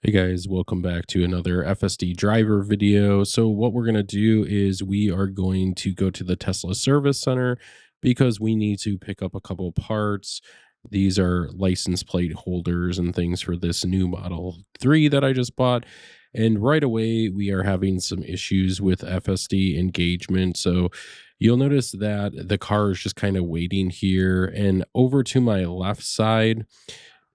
Hey guys, welcome back to another FSD driver video. So what we're going to do is we are going to go to the Tesla service center because we need to pick up a couple parts. These are license plate holders and things for this new Model 3 that I just bought. And right away, we are having some issues with FSD engagement. So you'll notice that the car is just kind of waiting here. And over to my left side,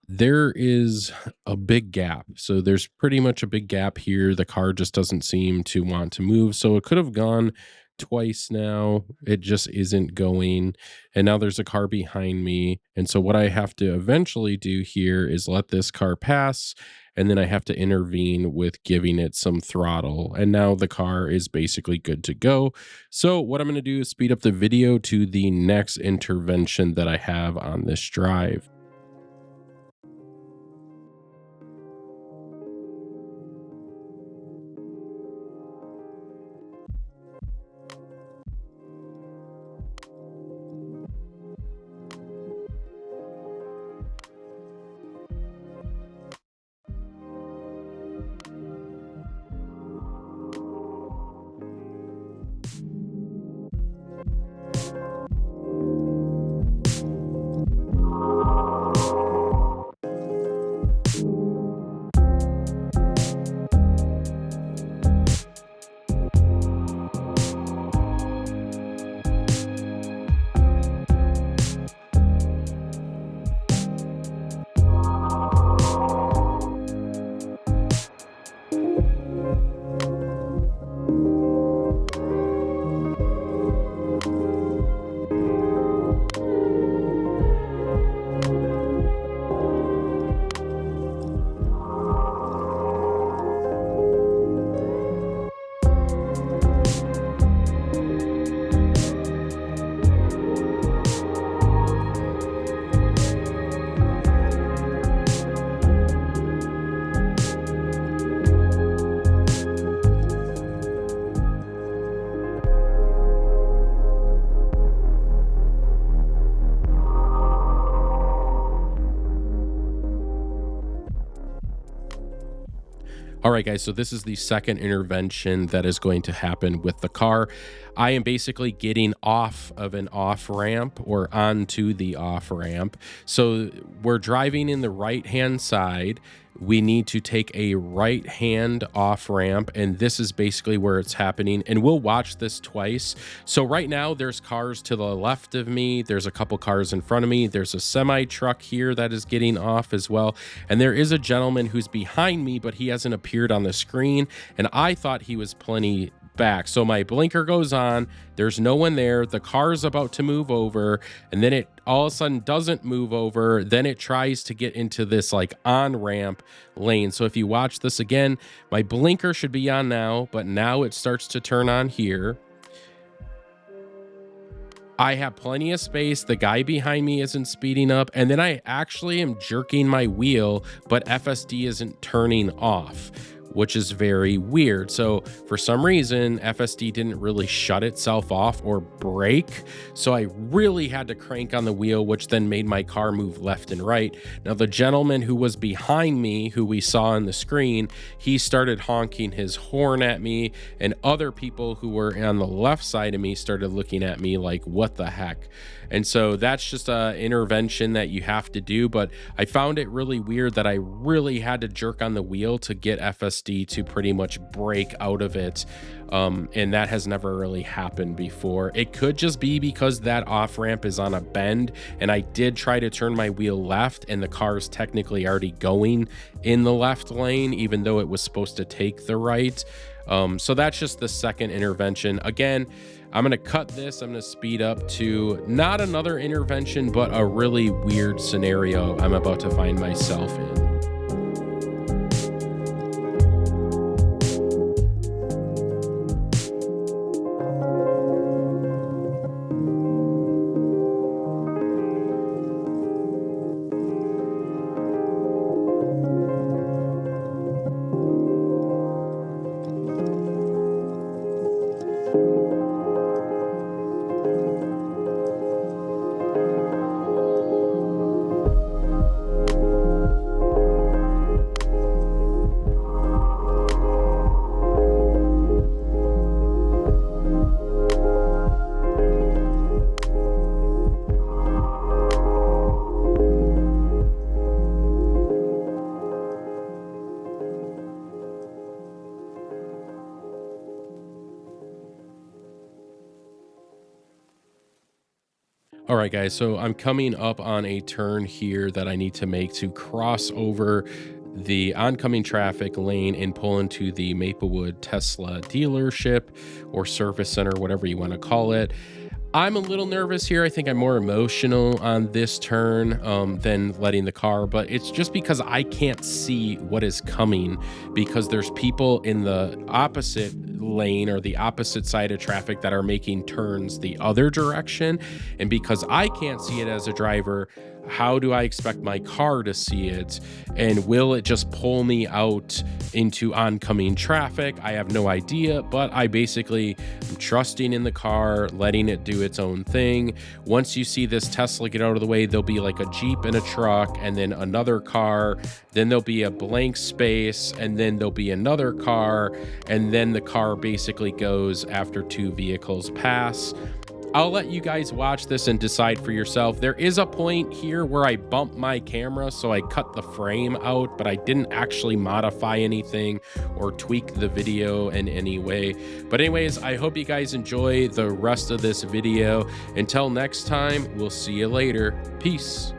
there is a big gap. So there's pretty much a big gap here. The car just doesn't seem to want to move. So it could have gone twice now. It just isn't going. And now there's a car behind me. And so what I have to eventually do here is let this car pass. And then I have to intervene with giving it some throttle. And now the car is basically good to go. So what I'm going to do is speed up the video to the next intervention that I have on this drive. All right, guys, so this is the second intervention that is going to happen with the car. I am basically getting off of an off ramp or onto the off ramp. So we're driving in the right hand side. We need to take a right hand off ramp, and this is basically where it's happening. And we'll watch this twice. So right now, there's cars to the left of me. There's a couple cars in front of me. There's a semi truck here that is getting off as well. And there is a gentleman who's behind me, but he hasn't appeared on the screen. And I thought he was plenty back. So my blinker goes on. There's no one there. The car is about to move over, and then it all of a sudden doesn't move over. Then it tries to get into this like on ramp lane. So if you watch this again, my blinker should be on now, but now it starts to turn on here. I have plenty of space. The guy behind me isn't speeding up. And then I actually am jerking my wheel, but FSD isn't turning off, which is very weird. So for some reason, FSD didn't really shut itself off or brake. So I really had to crank on the wheel, which then made my car move left and right. Now, the gentleman who was behind me, who we saw on the screen, he started honking his horn at me, and other people who were on the left side of me started looking at me like, what the heck? And so that's just an intervention that you have to do. But I found it really weird that I really had to jerk on the wheel to get FSD to pretty much break out of it. And that has never really happened before. It could just be because that off ramp is on a bend, and I did try to turn my wheel left, and the car is technically already going in the left lane, even though it was supposed to take the right. So that's just the second intervention. Again, I'm going to cut this. I'm going to speed up to not another intervention, but a really weird scenario I'm about to find myself in. All right, guys, so I'm coming up on a turn here that I need to make to cross over the oncoming traffic lane and pull into the Maplewood Tesla dealership or service center, whatever you want to call it. I'm a little nervous here. I think I'm more emotional on this turn than letting the car, but it's just because I can't see what is coming because there's people in the opposite lane or the opposite side of traffic that are making turns the other direction. And because I can't see it as a driver, how do I expect my car to see it? And will it just pull me out into oncoming traffic? I have no idea, but I basically am trusting in the car, letting it do its own thing. Once you see this Tesla get out of the way, there'll be like a Jeep and a truck, and then another car, then there'll be a blank space, and then there'll be another car, and then the car basically goes after two vehicles pass. I'll let you guys watch this and decide for yourself. There is a point here where I bumped my camera, so I cut the frame out, but I didn't actually modify anything or tweak the video in any way. But anyways, I hope you guys enjoy the rest of this video. Until next time, we'll see you later. Peace.